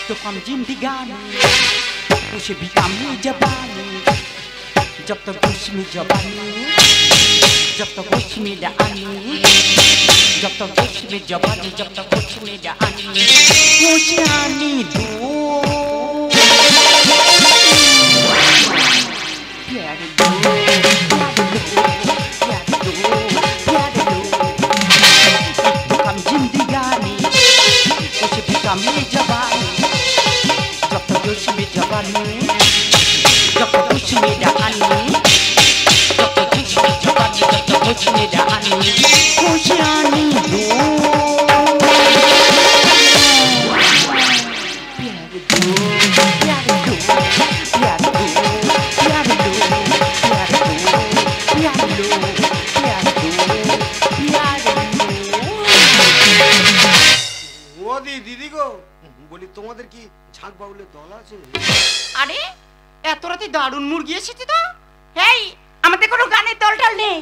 तो कम जिंदगानी उसे भी कम जबानी जब तक उसमें जबानी जब तक उसमें जानी जब तक उसमें जबानी जब तक उसमें जानी मुझे आने दो प्यार दो कम जिंदगानी उसे भी कम जबानी जब तक उसमें जबानी जब तक उसमें जानी जब तक उसमें जबानी जब तक उसमें जानी मुझे आने दो प्यार दो प्यार दो प्यार दो प्यार दो प्यार दो प्यार दो प्यार दो प्यार दो ওদি দিদি গো বলি তোমাদের কি ঝাঁক বাউলের দল আছে? আরে এত রাতে দারুণ মুরগি এসেছে তো। এই আমাদের কোনো গানের দলটাল নেই?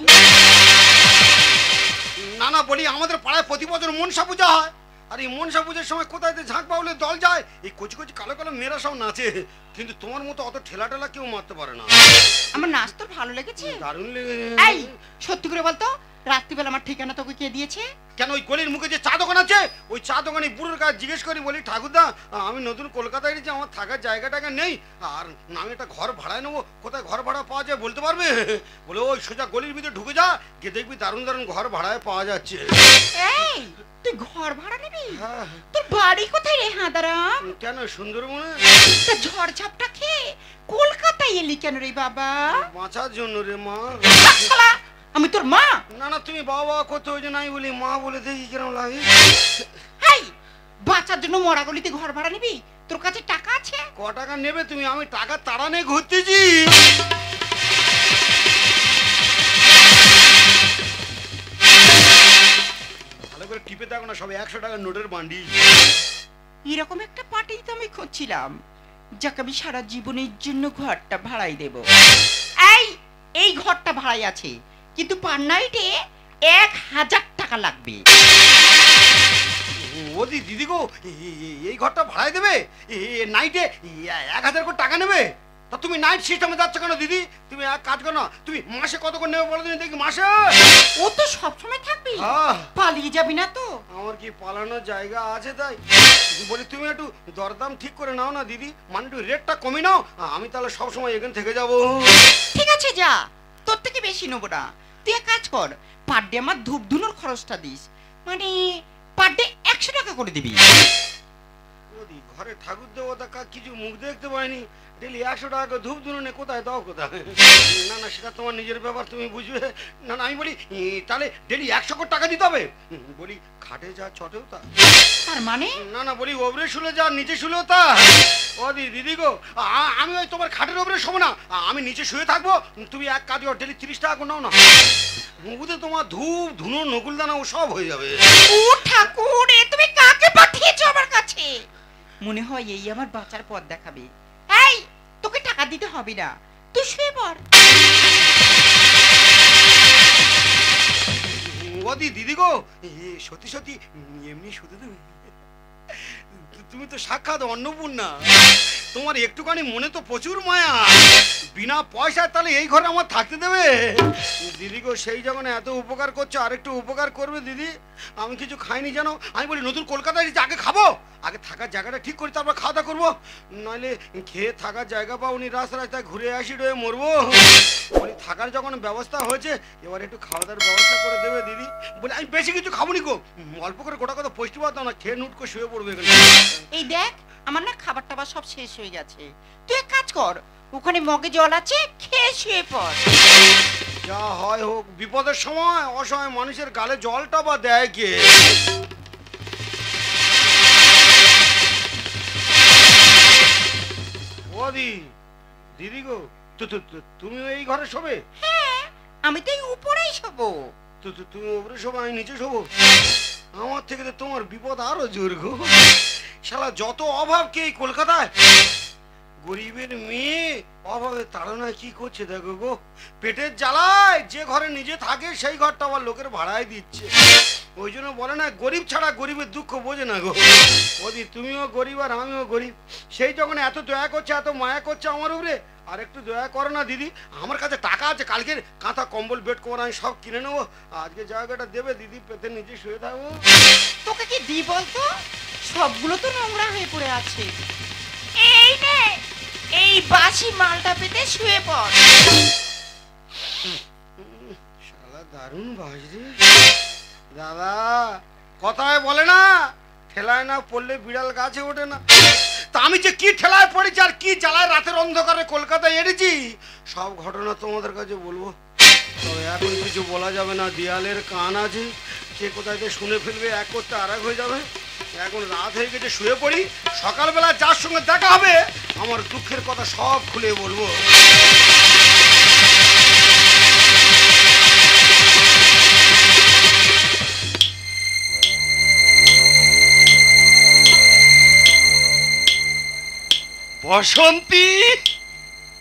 না না বলি আমাদের পাড়ায় প্রতি বছর মনসা পূজা হয় আর এই মনসা পূজার সময় কোথায় ঝাঁক বাউলের দল যায় এই কচি কচি কালো কালো মেয়েরা সব নাচে কিন্তু তোমার মতো অত ঠেলা ঠেলা কেউ মারতে পারে না। আমার নাচ তো ভালো লেগেছে। দারুণ লেগেছে। এই সত্যি করে বলতো রাত্রিবেলা আমার ঠিকানা তোকে কে দিয়েছে? কেন ওই গলির মুখে যে চা দোকান আছে ওই চা দোকানে বুড়োর কাছে জিজ্ঞেস করি বলি ঠাকুরদা আমি নতুন কলকাতায় এসেছি আমার থাকার জায়গাটাকে নেই আর আমি একটা ঘর ভাড়ায় নেবো কোথায় ঘর ভাড়া পাওয়া যায় বলতে পারবে? বলে ওই সোজা গলির ভিতরে ঢুকে যা গিয়ে দেখবি দারুণ দারুণ ঘর ভাড়ায় পাওয়া যাচ্ছে। এই তুই ঘর ভাড়া নিবি? তোর বাড়ি কোথায় রে হাঁদারাম? কেন সুন্দরবনে? তা ঝড় ঝাপটা খেয়ে কলকাতায় এলি কেন রে বাবা? বাঁচার জন্য রে মা। আমি তোর মা? না না তুমি বাবা করতে হয়েছে নাই বলি মা বলে দেখি কিরম লাগে। এই বাঁচার জন্য মরা গলিতে ঘর ভাড়া নিবি? তোর কাছে টাকা আছে? ক টাকা নেবে তুমি? আমি টাকা তাড়া নিয়ে ঘুরতেছি। ভালো করে টিপে দেখো না সব 100 টাকার নোটের বান্ডি। এরকম একটা পার্টি তো আমি খুঁজছিলাম যাকে আমি সারা জীবনের জন্য ঘরটা ভাড়াই দেব। এই ঘরটা ভাড়াই আছে কিন্তু পার নাইটে 1000 টাকা লাগবে। ওদি দিদি গো এই ঘরটা ভাড়াই দেবে নাইটে 1000 করে টাকা নেবে? তা তুমি নাইট সিস্টেমে যাচ্ছ কেন দিদি? তুমি এক কাজ করো না তুমি মাসে কত করে নেবে বলো দিন দেখি মাসে। ও তো সবসময় থাকবি পালিয়ে যাবি না তো? আমার কি পালানোর জায়গা আছে তাই বলি তুমি একটু দরদাম ঠিক করে নাও না দিদি মানে একটু রেটটা কমে নাও আমি তাহলে সবসময় এখানে থেকে যাবো। ঠিক আছে যা তোর থেকে বেশি নেবো না। তুই এক কাজ কর পার ডে আমার ধূপ ধুনোর খরচটা দিস মানে পার ডে 100 টাকা করে দিবি। ওদি ঘরে ঠাকুর দেবতা কিছু মুখ দেখতে পাইনি ডেলি 100 টাকা করে ধূপ ধুনো কোথায় দাও কোথায়? না না সেটা তোমার নিজের ব্যাপার তুমি বুঝবে। না না আমি বলি তাহলে ডেলি 100 করে টাকা দিতে হবে? বলি খাটে যা চটেও তা। তার মানে? না না বলি ওপরে শুলে যা নিচে শুলেও তা। ও দিদি গো আমি ওই তোমার খাটের ওপরে শোবো না আমি নিচে শুয়ে থাকবো তুমি এক কাজ করো ডেলি 30 টাকা করে নাও না মুখে তোমার ধূপ ধুনো নকুলদানা ও সব হয়ে যাবে। ও ঠাকুর এ তুমি কাকে পাঠিয়েছো আমার কাছে? মনে হয় এই আমার বাঁচার পথ দেখাবে। এই তোকে টাকা দিতে হবে না তুই শুয়ে পড়। ওদি দিদি গো সত্যি সত্যি এমনি শুতে দেবে? তুমি তো সাক্ষাৎ অন্নপূর্ণা তোমার একটুখানি মনে তো প্রচুর মায়া বিনা পয়সায় তাহলে এই ঘরে আমার থাকতে দেবে? দিদি গো সেই যখন এত উপকার করছো আরেকটু উপকার করবে দিদি। আমি কিছু খাইনি জানো আমি বলি নতুন কলকাতায় আগে খাবো আগে থাকার জায়গাটা ঠিক করি তারপর খাওয়া দাওয়া করবো নইলে খেয়ে থাকার জায়গা পাওনি রাস্তা রাস্তায় ঘুরে আসি রয়ে মরবো। বলি থাকার যখন ব্যবস্থা হয়েছে এবার একটু খাওয়া দাওয়ার ব্যবস্থা করে দেবে দিদি। বলি আমি বেশি কিছু খাবো নি গো অল্প করে গোটা কথা পুষ্টি পাতাম না খেয়ে নুট করে শুয়ে পড়বে এখানে। এই দেখ আমার না খাবার টাবার সব শেষ হয়ে গেছে তুই এক কাজ কর ওখানে মগে জল আছে খেয়ে শুয়ে পড়। যা হয় হোক বিপদের সময় অসহায় মানুষের গালে জলটা বা দেয় কে? ওদি দিদি গো তুমি এই ঘরে শোবে? হ্যাঁ আমি তো এই উপরেই শোবো। তুমি উপরে শোবো আমি নিচে শোবো? আমার থেকে তো তোমার বিপদ আরো জোর গো। শালা যত অভাব কে এই কলকাতায় গরিবের মেয়ে অভাবে তাড়না কি করছে দেখো গো, পেটের জ্বালায় যে ঘরে নিজে থাকে সেই ঘরটা আবার লোকের ভাড়ায় দিচ্ছে। ওই জন্য বলে না গরিব ছাড়া গরিবের দুঃখ বোঝে না গো। ওদি তুমিও গরিব আর আমিও গরিব, সেই যখন এত দয়া করছে এত মায়া করছে আমার উপরে, আর একটু দয়া করো না দিদি। আমার কাছে টাকা আছে, কালকে কাঁথা কম্বল বেড কভার আমি সব কিনে নেবো, আজকে জায়গাটা দেবে দিদি, পেতে নিজে শুয়ে থাকবো। তোকে কি দি বলতো, সবগুলো তো নোংরা হয়ে পড়ে আছে। এই নে এই বাসি মালটা পেতে শুয়ে পড়। শালা দারুণ বাস রে দাদা, কথায় বলে না ঠেলায় না পড়লে বিড়াল গাছে ওঠে না। তা আমি যে কি ঠেলায় পড়েছি আর কি জ্বালায় রাতের অন্ধকারে কলকাতায় এনেছি সব ঘটনা তোমাদের কাছে বলবো। তবে এখন কিছু বলা যাবে না, দেয়ালের কান আছে, কে কোথায় যে শুনে ফেলবে, এক করতে আর এক হয়ে যাবে। এখন রাত হয়ে গেছে, শুয়ে পড়ি, সকালবেলা যার সঙ্গে দেখা হবে আমার দুঃখের কথা সব খুলে বলবো। বসন্তী,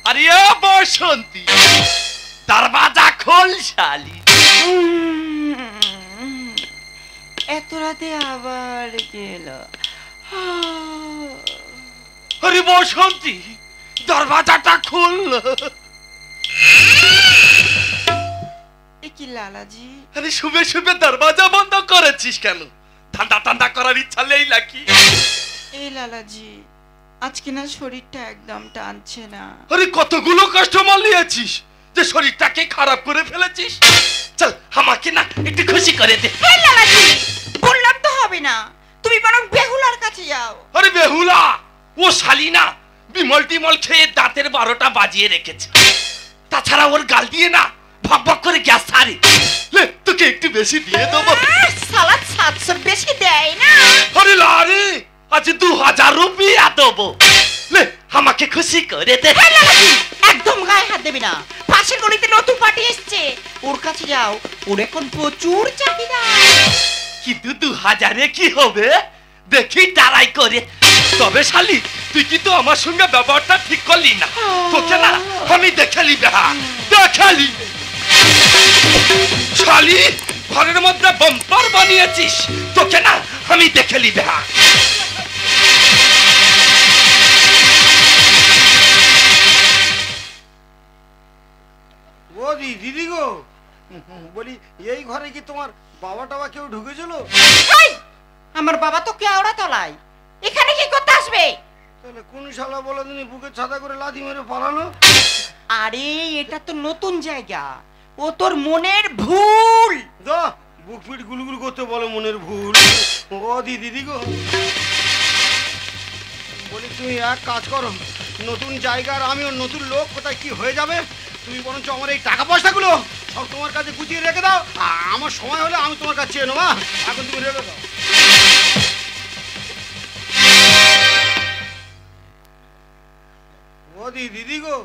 আরে বসন্তী, দরওয়াজা খোল শালি। এত রাতে আবার গেল। আরে বসন্তী, দরওয়াজাটা খোল। এ কি লালাজি, আরে শুবে শুবে দরওয়াজা বন্ধ করেছিস কেন? ঠান্ডা ঠান্ডা করার ইচ্ছা নেই নাকি? এই লালাজি আজকে না শরীরটা একদম টানছে না। আরে কতগুলো কাস্টমার নিয়েছিস যে শরীরটাকে খারাপ করে ফেলেছিস। চল আমাকে না একটু খুশি করে দে। এই লালাজি বললাম তো হবে না, তুমি বরং বেহুলার কাছে যাও। আরে বেহুলা ও শালি না, বিমল টিমল খেয়ে দাঁতের 12টা বাজিয়ে রেখেছে। তাছাড়া ওর গাল দিয়ে না ভক ভক করে গ্যাস ছাড়ে। লে তোকে একটু বেশি দিয়ে দেবো। সালাদ 700 বেশি দেয় না। আরে লারে আজ 2000 রুপিয়া দেবো। লে আমাকে খুশি করে দে। এই লালাজি একদম গায়ে হাত দেবে না, পাশের গলিতে নতুন পার্টি এসেছে, ওর কাছে যাও, ওর এখন প্রচুর চাহিদা। কিন্তু 2000-এ কি হবে দেখি ট্রাই করে। তবে শালি তুই কিন্তু আমার সঙ্গে ব্যবহারটা ঠিক করলি না, তোকে না আমি দেখে নিবে, দেখে নিবে। শালি ঘরের মধ্যে বাম্পার বানিয়েছিস, তোকে না আমি দেখে নিবে। ও দিদি গো, বলি এই ঘরে কি তোমার বাবা টাবা কেউ ঢুকেছিল? এই, আমার বাবা তো কেওড়া তলায়, এখানে কি করতে আসবে? তাহলে কোন শালা বলে দিনি বুকে ছাতা করে লাথি মেরে পালানো? আরে এটা তো নতুন জায়গা, ও তোর মনের ভুল। দা বুক পিট গুলগুল করতে বলো মনের ভুল। ও দিদি গো, বলি তুমি এক কাজ করো, নতুন জায়গার আমিও নতুন লোক, কোথায় কি হয়ে যাবে, তুমি বরঞ্চ আমার এই টাকা পয়সাগুলো সব তোমার কাছে গুছিয়ে রেখে দাও, আমার সময় হলে আমি তোমার কাছে চেয়ে নেবো, এখন তুমি রেখে দাও। ও দিদি গো,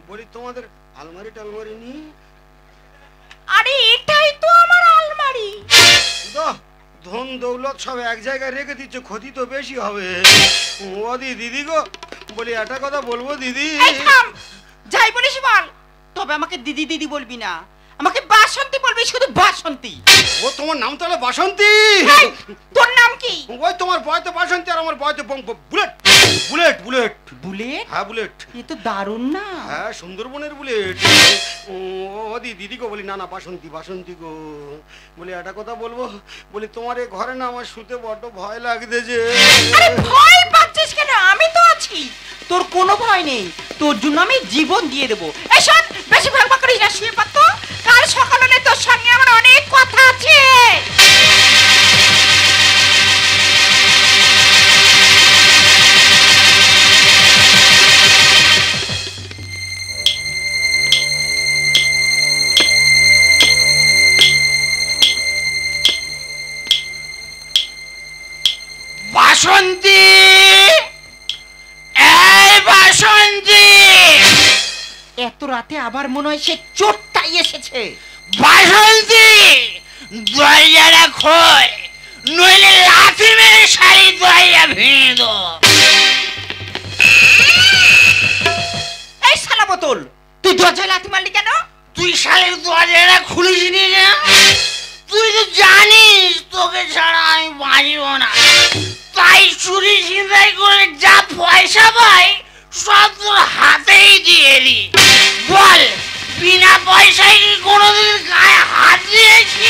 বলি তোমাদের আলমারি টালমারি নেই? আরে এটাই তো আমার আলমারি। ধন দৌলত সব এক জায়গায় রেখে দিচ্ছে, ক্ষতি তো বেশি হবে। ও দিদি গো, বলি একটা কথা বলবো দিদি। এই থাম, যাই বলিস বল, তবে আমাকে দিদি দিদি বলবি না, আমাকে বাসন্তী বলবি, শুধু বাসন্তী। ও তোমার নাম তাহলে বাসন্তী? এই, তোর নাম কি? ওই তোমার বয়তে বাসন্তী আর আমার বয়তে বুলেট। Bullet bullet bullet? হ্যাঁ বুলেট। এ তো দারুণ না? হ্যাঁ সুন্দরবনের বুলেট। ও দিদি গো, বলি না না বাসন্তী বাসন্তী গো, বলি একটা কথা বলবো, বলি তোমার এই ঘরে না আমার শুতে বড্ড ভয় লাগতেছে। আরে ভয় পাচ্ছিস কেন, আমি তো আছি, তোর কোনো ভয় নেই, তোর জন্য আমি জীবন দিয়ে দেবো। এই শোন, বেশি ভাগবা করিস না, শুয়ে পারতো, কাল সকালে তোর সঙ্গে আমার অনেক কথা আছে। বাসন্তী, এই বাসন্তী, এত রাতে আবার মনে হয় সে চোরটাই এসেছে। বাসন্তী দরজাটা খোল, নইলে লাথি মেরে শাড়ি দরজা ভেঙে দেবো। শালা বোতল, তুই দরজায় লাথি মারলি কেন? তুই শালের দরজাটা খুলিসনি না? তুই তো জানিস তোকে ছাড়া আমি বাঁচব না, তাই চুরি ছিনতাই করে যা পয়সা পাই সব তোর হাতেই দিয়ে এলি। বল, বিনা পয়সায় কি কোনোদিন গায়ে হাত দিয়েছি?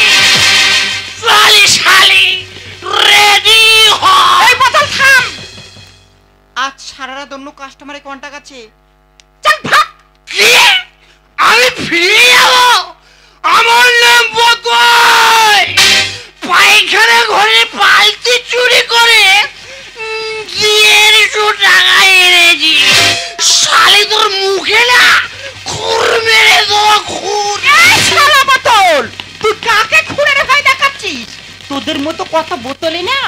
চলি শালি, রেডি হ। এই বোতল থাম। আজ সারা রাত অন্য কাস্টমারে কন্টাক্ট আছে, চল ভাগ। কি? আমি ফিরে যাব? আমার নাম বোতল, পায়খানা ঘরে পালতি চুরি করে 150 টাকা এনেছি। শালি তোর মুখে না খুর মেরে দেবো, খুর। এই শালা বোতল, তুই কাকে খুঁড়ে ভয় দেখাচ্ছিস? তোদের মতো কত বোতলে না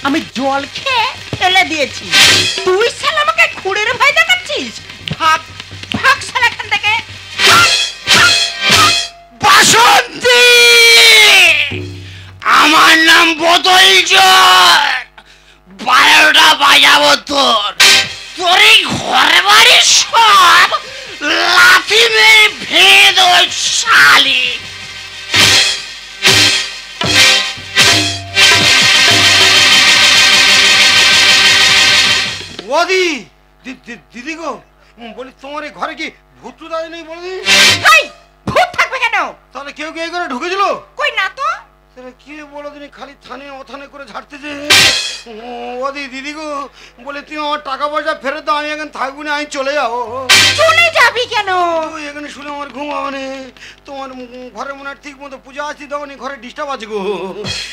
আমি জল খেয়ে ফেলে দিয়েছি, তুই শালা আমাকে খুঁড়ে ভয় দেখাচ্ছিস? ভাগ ভাগ শালা এখান থেকে, ভাগ, ভাগ, ভাগ। বাসন্তী, আমার নাম বোতল চোর। 12টা বাজাবো তোর, তোর এই ঘরে বাড়ি সব লাথি মেরে ভেঙে দেবো শালি। ওদি দিদি গো, বলি তোমার এই ঘরে কি ভূত দাঁড়িয়ে নেই বলি? এই, ভূত থাকবে কেন? তাহলে কেউ কেউ করে ঢুকেছিল? কই না তো। তাহলে কি বলো দিনি খালি থানে অথানে করে ঝাড়তেছে। ওদি দিদি গো, বলে তুমি আমার টাকা পয়সা ফেরত দাও, আমি এখন থাকবো না, আমি চলে যাবো। চলে যাবি কেন? তুই এখানে শুনে আমার ঘুম হবে না। তোমার ঘরে মনে হয় ঠিক মতো পূজা আসছি, তখন ঘরে ডিস্টার্ব আছে গো।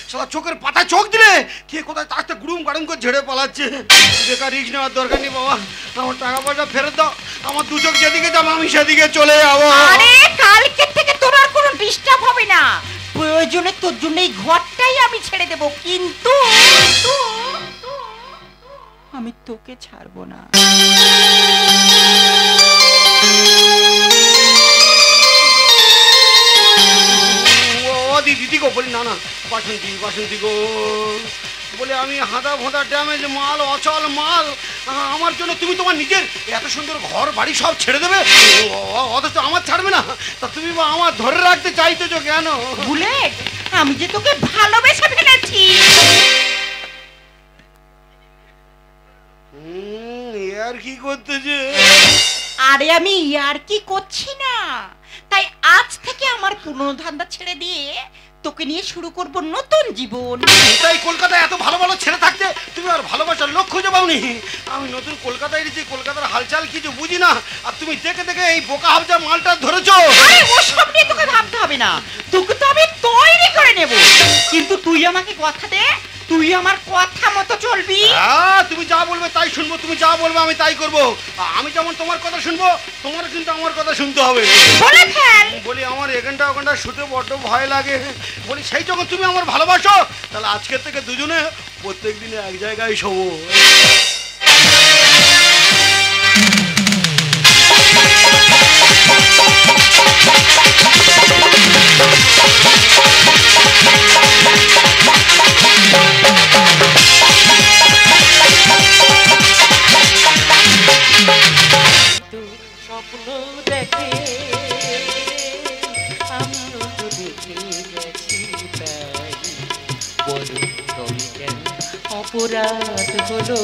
সারা চোখের পাতায় চোখ দিলে কে কোথায় তাতে গুড়ুম গাড়ুম করে ঝেড়ে পালাচ্ছে। বেকার রিস্ক নেওয়ার দরকার নেই বাবা, আমার টাকা পয়সা ফেরত দাও। আমার দু চোখ যেদিকে যাবো আমি সেদিকে চলে যাবো। আরে কালকে থেকে তোর আর কোনো ডিস্টার্ব হবে না, প্রয়োজনে তোর জন্য এই ঘরটাই আমি ছেড়ে দেব, কিন্তু আমি তোকে ছাড়বো না। দিদি গো, বলি না না বাসন্তী গো, বলে আমি হাঁদা ভোঁদা ড্যামেজ মাল, অচল মাল, আমার জন্য তুমি তোমার নিজের এত সুন্দর ঘর বাড়ি সব ছেড়ে দেবে, অথচ আমার ছাড়বে না? তা তুমি বা আমার ধরে রাখতে চাইতেছো কেন? বুলেট, আমি যে তোকে ভালোবেসে ফেলেছি। আর কি করতেছে? আরে আমি আর কি করছি না, তাই আজ থেকে আমার পুরনো ধান্দা ছেড়ে দিয়ে তোকে নিয়ে শুরু করব নতুন জীবন। তাই কলকাতায় এত ভালো ভালো ছেলে থাকতে তুমি আর ভালোবাসার লোক খুঁজে পাওনি? আমি নতুন কলকাতায় এসেছি, কলকাতার হালচাল কিছু বুঝি না, আর তুমি দেখে দেখে এই বোকা হাবজা মালটা ধরেছো। আরে ওসব নিয়ে তোকে ভাবতে হবে না, তোকে তো আমি তৈরি করে নেব, কিন্তু তুই আমাকে কথা দে, তুই আমার কথা মতো চলবি। হ্যাঁ, তুমি যা বলবে তাই শুনবো, তুমি যা বলবে আমি তাই করব। আমি যেমন তোমার কথা শুনবো, তোমার কিন্তু আমার কথা শুনতে হবে। বলে ফেল। বলি আমার এখানটা ওখানটা শুতে বড্ড ভয় লাগে। বলি সেই যখন তুমি আমার ভালোবাসো, তাহলে আজকের থেকে দুজনে প্রত্যেক দিনে এক জায়গায় শোবো। স্বপ্ন দেখে আমিও তো দেখে গেছি, তাই বলো তবে কেন অপরাধ হলো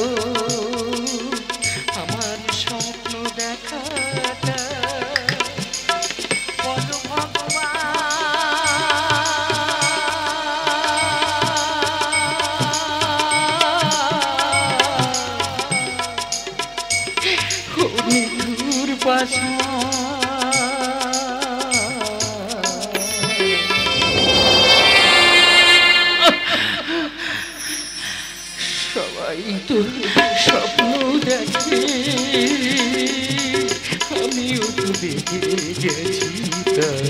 আমার স্বপ্ন দেখাটা? বলো ভগবান বাসা সবাই তো স্বপ্ন দেখে, আমিও তো দেখে গেছি, তাই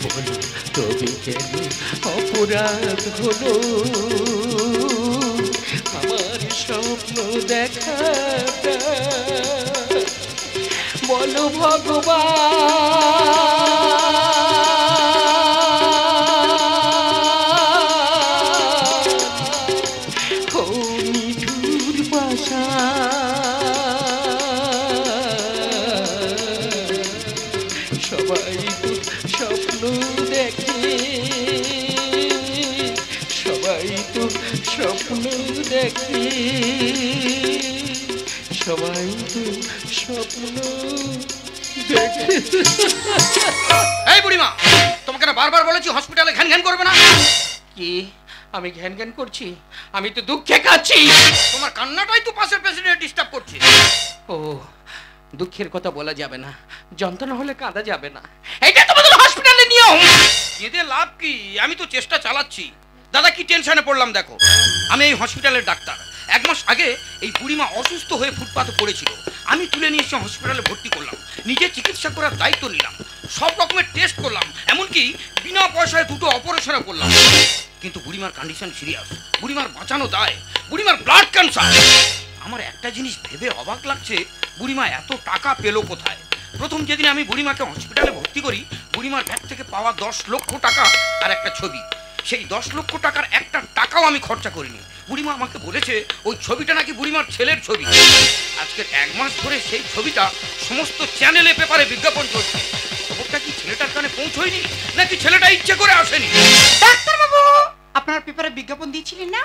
বলো তবে কেন অপরাধ হলো আমার স্বপ্ন দেখাটা? বলো ভগবান, ও মিঠুর বাসা স্বপ্ন দেখি, সবাই তো স্বপ্ন দেখি। এই বুড়িমা, তোমাকে না বারবার বলেছি হসপিটালে ঘ্যান ঘ্যান করবে না। কি আমি ঘ্যান ঘ্যান করছি? আমি তো দুঃখে কাচ্ছি। তোমার কান্নাটাই তো পাশের পেশেন্টে ডিস্টার্ব করছে। ও, দুঃখের কথা বলা যাবে না, যন্ত্রণা হলে কাঁদা যাবে না, এটা তোমাদের হসপিটালে নিয়ম। কেঁদে লাভ কি? আমি তো চেষ্টা চালাচ্ছি। দাদা কি টেনশনে পড়লাম দেখো। আমি এই হসপিটালের ডাক্তার। 1 মাস আগে এই বুড়িমা অসুস্থ হয়ে ফুটপাতে পড়েছিল। আমি তুলে নিয়ে এসে হসপিটালে ভর্তি করলাম, নিজে চিকিৎসা করার দায়িত্ব নিলাম, সব রকমের টেস্ট করলাম, এমনকি বিনা পয়সায় 2টো অপারেশনও করলাম। কিন্তু বুড়িমার কন্ডিশন সিরিয়াস, বুড়িমার বাঁচানো দায়, বুড়িমার ব্লাড ক্যান্সার। আমার একটা জিনিস ভেবে অবাক লাগছে, বুড়িমা এত টাকা পেলো কোথায়? প্রথম যেদিন আমি বুড়িমাকে হসপিটালে ভর্তি করি, বুড়িমার ব্যাগ থেকে পাওয়া 10 লক্ষ টাকা আর একটা ছবি, সেই 10 লক্ষ টাকার একটা টাকাও আমি খরচা করিনি। বুড়িমা আমাকে বলেছে ওই ছবিটা নাকি বুড়িমার ছেলের ছবি। আজকের 1 মাস ধরে সেই ছবিটা সমস্ত চ্যানেলে পেপারে বিজ্ঞাপন চলছে। খবরটা কি ছেলেটার কানে পৌঁছয়নি, নাকি ছেলেটা ইচ্ছে করে আসেনি? ডাক্তার বাবু, আপনার পেপারে বিজ্ঞাপন দিয়েছিলেন না,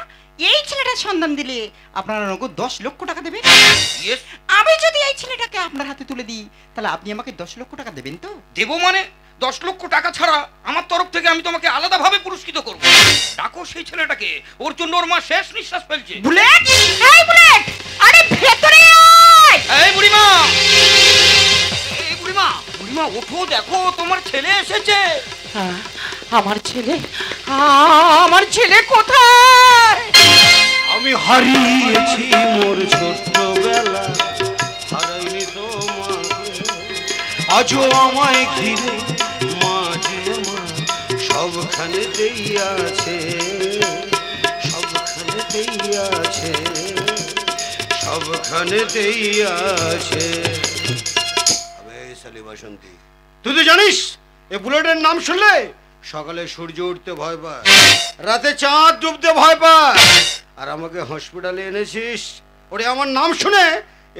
এই ছেলেটার সন্ধান দিলে আপনারা নগদ 10 লক্ষ টাকা দেবেন। ইয়েস। আমি যদি এই ছেলেটাকে আপনার হাতে তুলে দিই, তাহলে আপনি আমাকে 10 লক্ষ টাকা দেবেন তো? দেবো মানে 10 লক্ষ টাকা ছাড়া আমার তরফ থেকে আমি তোমাকে আলাদাভাবে পুরস্কৃত করব। ডাকো সেই ছেলেটাকে, ওর জন্য ওর মা শেষ নিঃশ্বাস ফেলছে। বুলেট, এই বুলেট, আরে ভেতরে আয়। এই বুড়িমা, এই বুড়িমা, বুড়িমা ওঠো, দেখো তোমার ছেলে এসেছে। আমার ছেলে, আমার ছেলে কোথায়? আমি হারিয়েছি মোর ছোটবেলা, হারাইনি তোমাকে, আজও আমায় ঘিরে মাঝে আমার সবখানেতেই আছে, সবখানেতেই আছে, সবখানেতেই আছে। আবে সালি বাসন্তী, তুই তো জানিস এ বুলেটের নাম শুনলে সকালে সূর্য উঠতে ভয় পায়, রাতে চাঁদ ডুবতে ভয় পায়, আর আমাকে হসপিটালে এনেছিস ওরে আমার নাম শুনে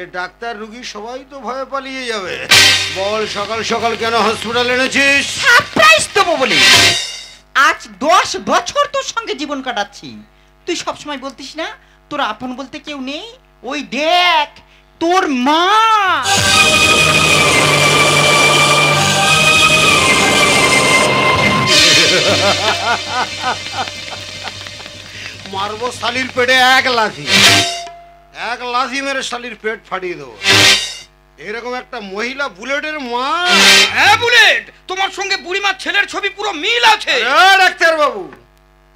এ ডাক্তার রুগী সবাই তো ভয়ে পালিয়ে যাবে। বল সকাল সকাল কেন হসপিটালে এনেছিস? সারপ্রাইজ দেবো বলে। আজ 10 বছর তোর সঙ্গে জীবন কাটাচ্ছি, তুই সব সময় বলতিস না তোর আপন বলতে কেউ নেই? ওই দেখ তোর মা। মারবো শালির পেটে এক লাথি, এক লাথি মেরে শালির পেট ফাটিয়ে দেবো। এরকম একটা মহিলা বুলেটের মা। হ্যাঁ বুলেট, তোমার সঙ্গে বুড়িমার ছেলের ছবি পুরো মিল আছে। ডাক্তার বাবু,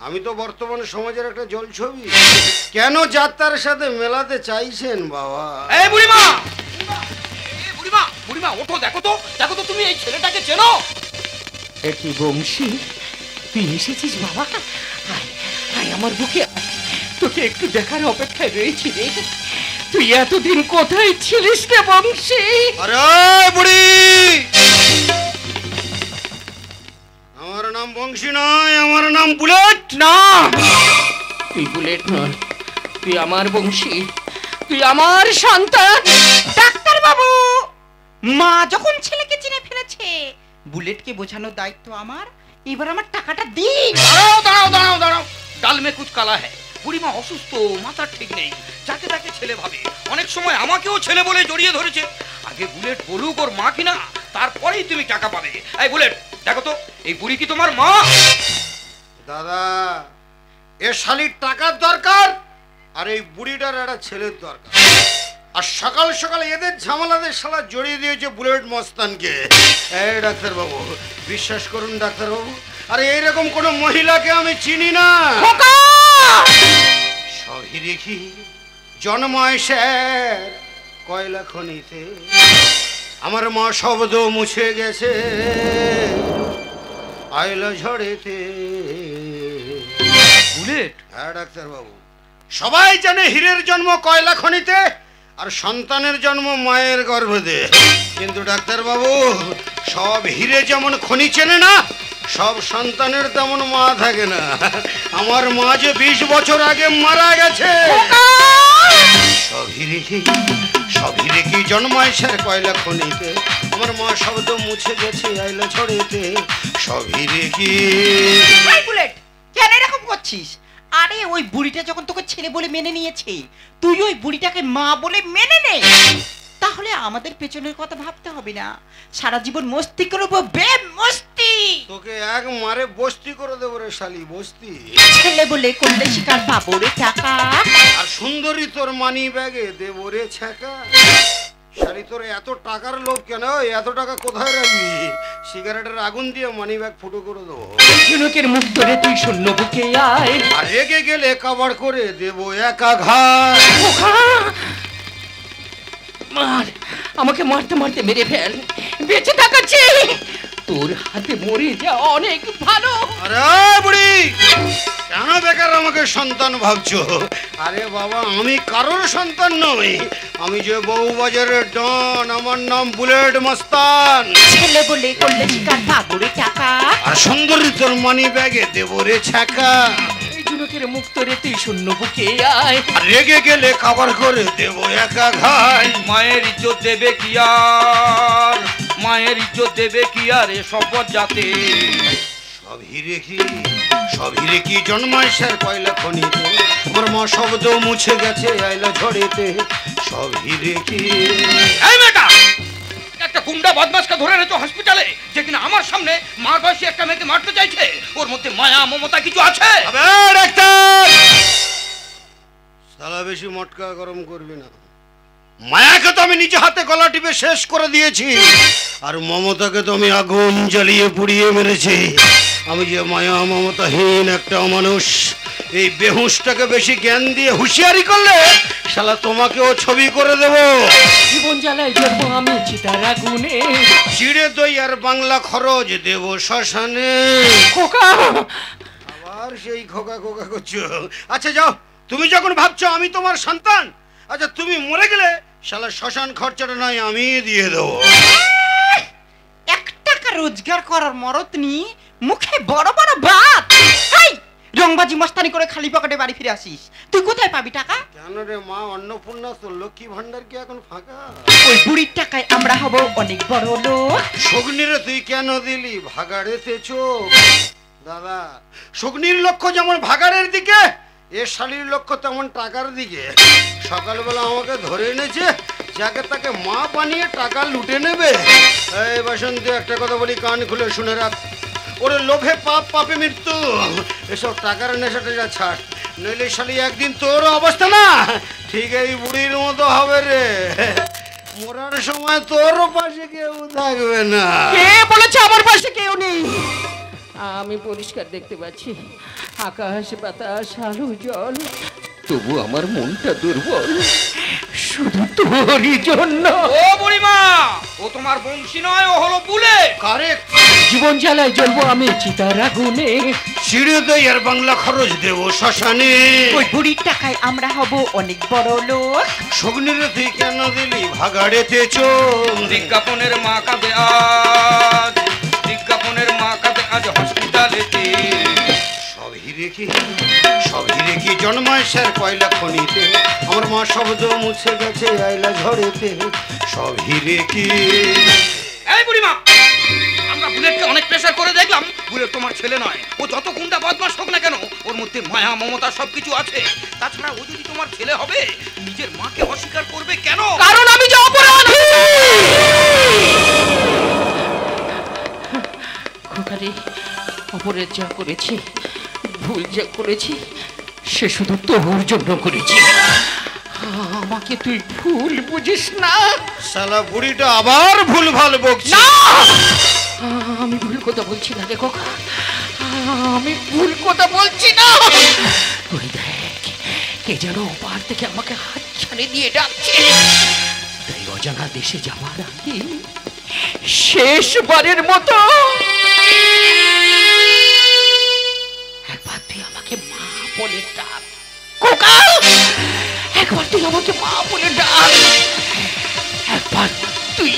আমি তো বর্তমানে সমাজের একটা জল ছবি, কেন যাত্রার সাথে মেলাতে চাইছেন বাবা? এই বুড়িমা, এই বুড়িমা, বুড়িমা ওঠো, দেখো তো, দেখো তো তুমি এই ছেলেটাকে চেনো? কি বংশী, তুই এসেছিস বাবা? আয় আয় আমার বুকে আয়, তোকে একটু দেখার অপেক্ষায় রয়েছি রে। তুই এতদিন কোথায় ছিলিস রে বংশী? আরে বুড়ি, আমার নাম বংশী নয়, আমার নাম বুলেট। না, তুই বুলেট নয়, তুই আমার বংশী, তুই আমার সন্তান। ডাক্তার বাবু, মা যখন ছেলেকে চিনে ফেলেছে, বুলেটকে বোঝানোর দায়িত্ব আমার। এবার আমার টাকাটা দিন। দাঁড়াও দাঁড়াও দাঁড়াও দাঁড়াও, ডাল মে কুচ কালা হ্যায়। বুড়িমা অসুস্থ, মাথার ঠিক নেই, যাকে তাকে ছেলে ভাবে, অনেক সময় আমাকেও ছেলে বলে জড়িয়ে ধরেছে। আগে বুলেট বলুক ওর মা কিনা, তারপরেই তুমি টাকা পাবে। এই বুলেট, দেখো তো এই বুড়ি কি তোমার মা? দাদা, এ শালির টাকার দরকার, আর এই বুড়িটার একটা ছেলের দরকার। আর সকাল সকাল এদের ঝামেলাতে শালা জড়িয়ে দিয়েছে বুলেট মস্তানকে। এই ডাক্তার বাবু, বিশ্বাস করুন ডাক্তার বাবু, আরে এইরকম কোন মহিলাকে আমি চিনি না। সবই দেখি জন্মায় স্যার কয়লা খনিতে, আমার মা শব্দ মুছে গেছে আইলা ঝড়েতে। বুলেট? হ্যাঁ ডাক্তার বাবু, সবাই জানে হীরের জন্ম কয়লা খনিতে, আর সন্তানের জন্ম মায়ের গর্ভে। কিন্তু ডাক্তার বাবু, সব হীরে যেমন খনি চেনে না, সব সন্তানের তেমন মা থাকে না। আমার মা যে 20 বছর আগে মারা গেছে। সব হিরে কি জন্মায় স্যার কয়লা খনিতে, আমার মা শব্দ মুছে গেছে আইলা ছড়েতে। সব হিরে কি। বুলেট, কেন এরকম করছিস? আরে ওই বুড়িটা যখন তোকে ছেলে বলে মেনে নিয়েছে, তুই ওই বুড়িটাকে মা বলে মেনে নে, তাহলে আমাদের পেছনের কথা ভাবতে হবে না। সারা জীবন মস্তি করবো, মস্তি। তোকে এক মারে বস্তি করে দেবো রে শালি, বস্তি। ছেলে বলে করলে শিকার পাবো রে টাকা, আর সুন্দরী তোর মানি ব্যাগে দেবো রে ছ্যাঁকা। শালি তোর এত টাকার লোভ কেন? এত টাকা কোথায় রাখবি? সিগারেটের আগুন দিয়ে মানি ব্যাগ ফুটো করে দেবো। ঝিনুকের মুখ ধরে তুই শূন্য বুকে আয়, আর রেগে গেলে কাবার করে দেবো একা ঘাট। মার, আমাকে মারতে মারতে মেরে ফেল, বেঁচে থাকাচ্ছি তোর হাতে মরে যাওয়া অনেক ভালো। আরে বুড়ি, কেন বেকার আমাকে সন্তান ভাবছো? আরে বাবা, আমি কারোর সন্তান নই, আমি যে বউবাজারের ডন, আমার নাম বুলেট মস্তান। ছেলে বলে করলে শিকার পাবো রে টাকা, আর সুন্দরী তোর মানি ব্যাগে দেবো রে ছ্যাঁকা। এই ঝিনুকের মুখ ধরে তুই শূন্য বুকে আয়, আর রেগে গেলে কাবার করে দেবো একা ঘাই। মায়ের ইজ্জত দেবে কি আর, মায়ের ইজ্জত দেবে কি আর এসব যাতে। সব হিরে কি জন্মায় স্যার কয়লা খনিতে, আমার মা শব্দ মুছে গেছে আইলা ঝড়েতে। সব হিরে কি। এই মেয়েটা, একটা গুন্ডা বদমাশকে ধরে এনেছো হসপিটালে, যে কিনা আমার সামনে মার বয়সী একটা মেয়েকে মারতে চাইছে। ওর মধ্যে মায়া মমতা কিছু আছে? আবে ডাক্তার, সালা বেশি মটকা গরম করবি না। মায়াকে তো আমি নিজে হাতে গলা টিপে শেষ করে দিয়েছি, আর মমতাকে তো আমি আগুন জ্বালিয়ে পুড়িয়ে মেরেছি। আমি যে মায়া মমতাহীন একটা মানুষ, এই বেহুশটাকে বেশি জ্ঞান দিয়ে হুঁশিয়ারি করলে শালা তোমাকেও ছবি করে দেব। জীবন জ্বালায় জ্বলবো আমি চিতার আগুনে, চিড়ে দই আর বাংলা খরচ দেব শ্মশানে। খোকা আবার সেই খোকা খোকা করছো। আচ্ছা যাও, তুমি যখন ভাবছো আমি তোমার সন্তান, আচ্ছা তুমি মরে গেলে শালা শ্মশান খরচাটা নয় আমি দিয়ে দেবো। 1 টাকা রোজগার করার মরত নি, মুখে বড় বড় বাত। হাই, রংবাজি মস্তানি করে খালি পকেটে বাড়ি ফিরে আসিস, তুই কোথায় পাবি টাকা? কেন রে মা, অন্নপূর্ণা তো লক্ষ্মী ভান্ডার কি এখন ফাঁকা? ওই বুড়ির টাকায় আমরা হব অনেক বড় লোক। শগ্নিরে তুই কেন দিলি ভাগাড়েতে চোখ? দাদা, শগ্নির লক্ষ্য যেমন ভাগাড়ের দিকে, এ শালির লক্ষ্য তেমন টাকার দিকে। সকালবেলা আমাকে ধরে এনেছে, যাকে তাকে মা বানিয়ে টাকা লুটে নেবে। এই বাসন্তী, একটা কথা বলি, কান খুলে শুনে রাখ। ওরে লোভে পাপ, পাপে মৃত্যু। এসব টাকার নেশাটা যা ছাড়, নইলে শালি একদিন তোর অবস্থা না ঠিক এই বুড়ির মতো হবে রে। মরার সময় তোর পাশে কেউ থাকবে না। কে বলেছে আমার পাশে কেউ নেই? আমি পরিষ্কার দেখতে পাচ্ছি আকাশ বাতাস আলো জল, তবু আমার মনটা দুর্বল, শুধু তোরই জন্য। ও বুড়িমা, ও তোমার বংশী নয়, ও হলো বুলে। কারেক্ট। জীবন জ্বালায় জ্বলবো আমি চিতার আগুনে, চিড়ে দই আর বাংলা খরচ দেব শ্মশানে। ওই বুড়ির টাকায় আমরা হব অনেক বড় লোক। শগ্নিরে তুই কেন দিলি ভাগাড়েতে চোখ? বিজ্ঞাপনের মা কাঁদে আজ, বিজ্ঞাপনের মা কাঁদে আজ হসপিটালেতে। সব হিরে কি জন্মায় স্যার কয়লা খনিতে, আমার মা শব্দ মুছে গেছে আইলা ঝড়েতে। সব হিরে কি। এই বুড়িমা, আমরা বুলেটকে অনেক প্রেসার করে দেখলাম, বুলেট তোমার ছেলে নয়। ও যত গুন্ডা বদমাশ হোক না কেন, ওর মধ্যে মায়া মমতা সবকিছু আছে। তাছাড়া ও যদি তোমার ছেলে হবে, নিজের মাকে অস্বীকার করবে কেন? কারণ আমি যে অপরাধী। খোকারে, অপরাধ যা করেছি, ভুল যা করেছি, সে শুধু তোর জন্য করেছি। আমাকে তুই ভুল বুঝিস না। শালা বুড়িটা আবার ভুল ভাল বকছে। না, আমি ভুল কথা বলছি না রে খোকা, আমি ভুল কথা বলছি না। ওই দেখ, কে যেন ওপার থেকে আমাকে হাত ছাড়ে দিয়ে ডাকছে। তাই অজানা দেশে যাওয়ার আগে শেষবারের মতো একবার তুই আমাকে মা বলে ডাক খোকা, একবার তুই আমাকে মা বলে ডাক, একবার তুই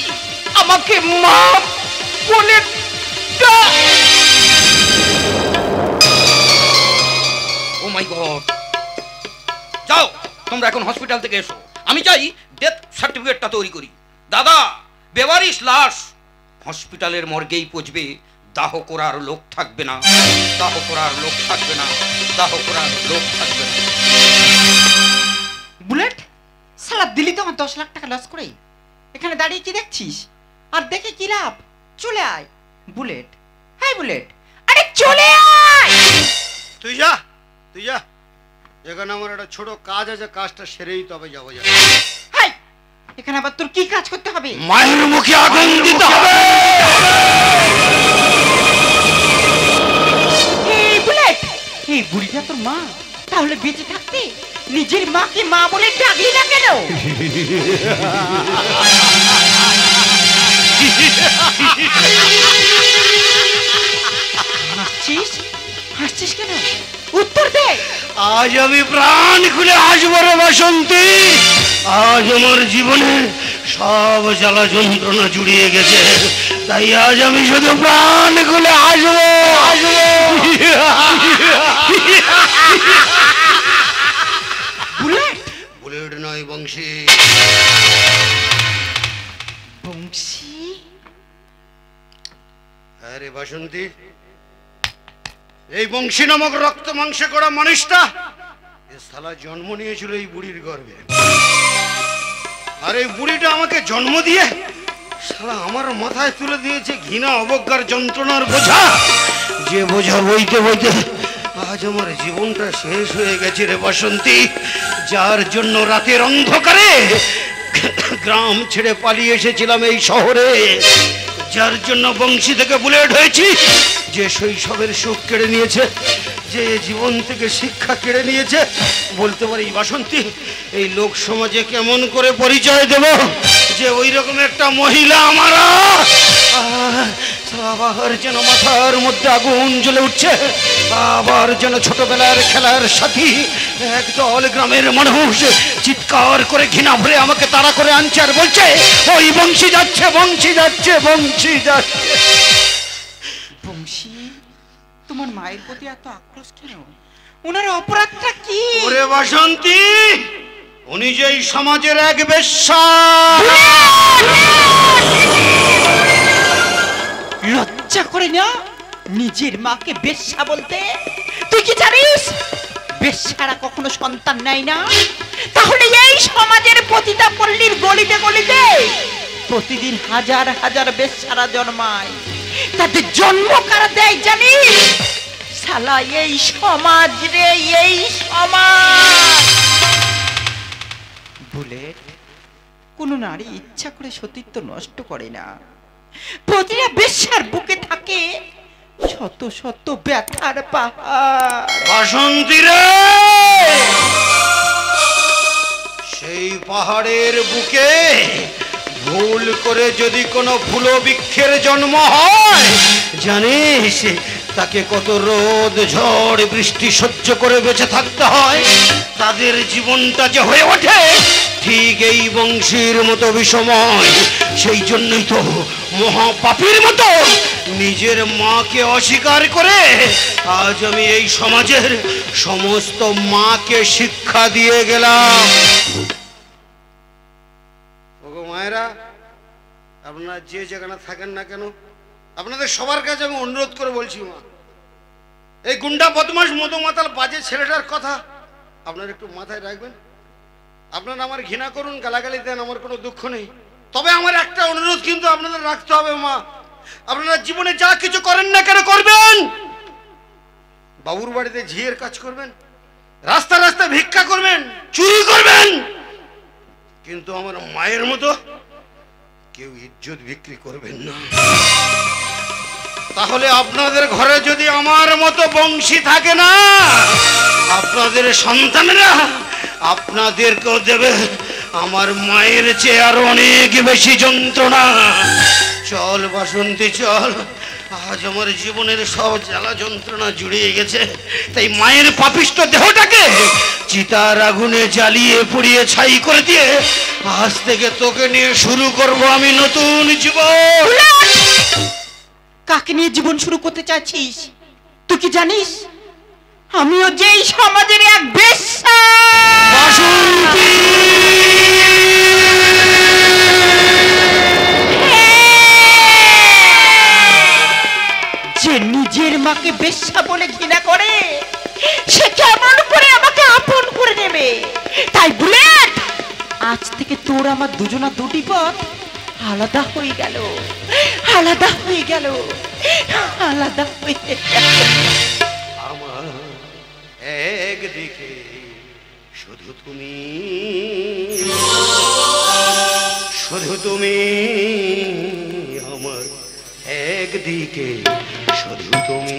আমাকে মা বলে ডাক। ও মাই গড, যাও তোমরা এখন হসপিটাল থেকে এসো, আমি চাই ডেথ সার্টিফিকেটটা তৈরি করি। দাদা, বেওয়ারিশ লাশ হসপিটালের মর্গেই পচবে, দাহ করার লোক থাকবে না, দাহ করার লোক থাকবে না, দাহ করার লোক থাকবে না। বুলেট, সালা দিলি তো আমার 10 লাখ টাকা লস করে। এখানে দাঁড়িয়ে কি দেখছিস? আর দেখে কি লাভ? চলে আয় বুলেট। হ্যাঁ বুলেট, আরে চলে আয়। তুই যা, তুই যা, এখানে আমার একটা ছোট কাজ আছে, কাজটা সেরেই তবে যাবো। যা। হাই, এখানে আবার তোর কি কাজ করতে হবে? মায়ের মুখে আগুন দিতে হবে। এই বুলেট, এই বুড়িটা তোর মা? তাহলে বেঁচে থাকতে নিজের মাকে মা বলে ডাকলি না কেন? হাসছিস? হাসছিস কেন? উত্তর দে। আজ আমি প্রাণ খুলে হাসবো রে বাসন্তী। আজ আমার জীবনে সব জ্বালা যন্ত্রণা জুড়িয়ে গেছে, তাই আজ আমি শুধু প্রাণ খুলে হাসবো, হাসবো। বুলেট, বুলেট নয়, বংশী। বংশী? আরে বাসন্তী, এই বংশী নামক রক্ত মাংসে করা মানুষটা এ শালা জন্ম নিয়েছিল এই বুড়ির গর্ভে। আর এই বুড়িটা আমাকে জন্ম দিয়ে শালা আমার মাথায় তুলে দিয়েছে ঘৃণা, অবজ্ঞার, যন্ত্রণার বোঝা। যে বোঝা বইতে বইতে আজ আমার জীবনটা শেষ হয়ে গেছে রে বাসন্তী। যার জন্য রাতের অন্ধকারে গ্রাম ছেড়ে পালিয়ে এসেছিলাম এই শহরে, যার জন্য বংশী থেকে বুলেট হয়েছি, যে শৈশবের সুখ কেড়ে নিয়েছে, যে জীবন থেকে শিক্ষা কেড়ে নিয়েছে, বলতে পারি বাসন্তী এই লোক সমাজে কেমন করে পরিচয় দেব যে ওই রকম একটা মহিলা আমারা। আবার যেন মাথার মধ্যে আগুন জ্বলে উঠছে, আবার যেন ছোটবেলার খেলার সাথী একদল গ্রামের মানুষ চিৎকার করে ঘৃণা ভরে আমাকে তাড়া করে আনছে আর বলছে ওই বংশী যাচ্ছে, বংশী যাচ্ছে, বংশী যাচ্ছে। বংশী, তোমার মায়ের প্রতি এত আক্রোশ কেন? ওনার অপরাধটা কি? ওরে বাসন্তী, উনি যে এই সমাজের এক বেশ্যা। লজ্জা করে না নিজের মাকে বেশ্যা বলতে? তুই কি জানিস বেশ্যারা কখনো সন্তান নেয় না? তাহলে এই সমাজের প্রতিটা পল্লীর গলিতে গলিতে প্রতিদিন হাজার হাজার বেশ্যারা জন্মায়। তাদের জন্ম কারা দেয় জানিস? শালা এই সমাজ রে, এই সমাজ। বুলেট, কোন নারী ইচ্ছা করে সতীত্ব নষ্ট করে না। প্রতিটা বেশ্যার বুকে থাকে শত শত ব্যথার পাহাড়। বাসন্তী রে, সেই পাহাড়ের বুকে ভুল করে যদি কোনো ফুল বৃক্ষের জন্ম হয়, জানিস তাকে কত রোদ, ঝড়, বৃষ্টি সহ্য করে বেঁচে থাকতে হয়। তাদের জীবনটা যে হয়ে ওঠে ঠিক এই বংশীর মতো বিষময়। সেই জন্যই তো মহাপাপীর মতো নিজের মাকে অস্বীকার করে আজ আমি এই সমাজের সমস্ত মাকে শিক্ষা দিয়ে গেলাম। ওগো মায়েরা, আপনারা যে যেখানে থাকেন না কেন, আপনাদের সবার কাছে আমি অনুরোধ করে বলছি, মা এই গুন্ডা বদমাশ মধুমাতাল বাজে ছেলেটার কথা আপনারা একটু মাথায় রাখবেন। আপনারা আমার ঘৃণা করুন, গালাগালি দেন, আমার কোনো দুঃখ নেই, তবে আমার একটা অনুরোধ কিন্তু আপনাদের রাখতে হবে। মা, আপনারা জীবনে যা কিছু করেন না কেন করবেন, বাবুর বাড়িতে ঝিয়ের কাজ করবেন, রাস্তা রাস্তা ভিক্ষা করবেন, চুরি করবেন, কিন্তু আমার মায়ের মতো কেউ ইজ্জত বিক্রি করবেন না। তাহলে আপনাদের ঘরে যদি আমার মতো বংশী থাকে না, আপনাদের সন্তানেরা আপনাদেরকেও দেবে আমার মায়ের চেয়ে আরো অনেক বেশি যন্ত্রণা। চল বাসন্তী চল, আজ আমার জীবনের সব জ্বালা যন্ত্রণা জুড়িয়ে গেছে, তাই মায়ের পাপিষ্ঠ দেহটাকে চিতার আগুনে জ্বালিয়ে পুড়িয়ে ছাই করে দিয়ে আজ থেকে তোকে নিয়ে শুরু করব আমি নতুন জীবন। কাকে নিয়ে জীবন শুরু করতে চাচ্ছিস তুই কি জানিস? আমিও যেই সমাজের এক বেশ্যা। বাসন্তী, মাকে বেশ্যা বলে ঘৃণা করে, সে কেমন করে আমাকে আপন করে নেবে? তাই বুলেট, আজ থেকে তোর আমার দুজনা দুটি পথ আলাদা হয়ে গেল, আলাদা হয়ে গেল, আলাদা হয়ে গেল। আমার একদিকে শুধু তুমি, শুধু তুমি, আমার একদিকে শুধু তুমি,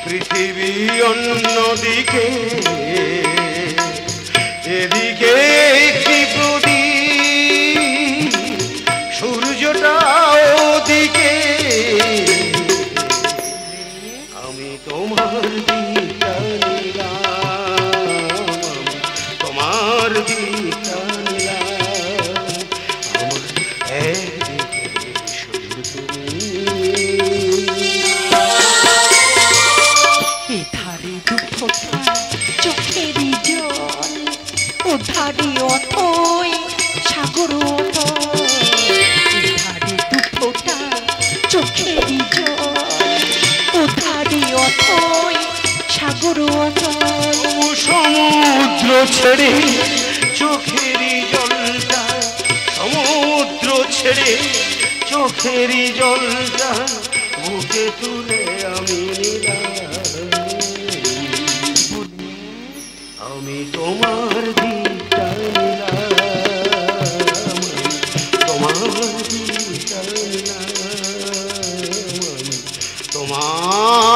পৃথিবী অন্যদিকে, এদিকে একটি প্রদীপ, সূর্যটা ওদিকে, আমি তোমার দিকটা নিলাম, তোমার দিকটা নিলাম, আমার একদিকে শুধু তুমি। এধারে দুঃখটা চোখেরই জল, ওধারে অথই সাগর অতল, এধারে দুঃখটা চোখেরই জল, ওধারে অথই সাগর অতল। সমুদ্র ছেড়ে চোখেরই জলটা, সমুদ্র ছেড়ে চোখেরই জলটা, বুকে তুলে আমি নিলাম, আমি তোমার দিকটা নিলাম, তোমার দিকটা নিলাম, তোমার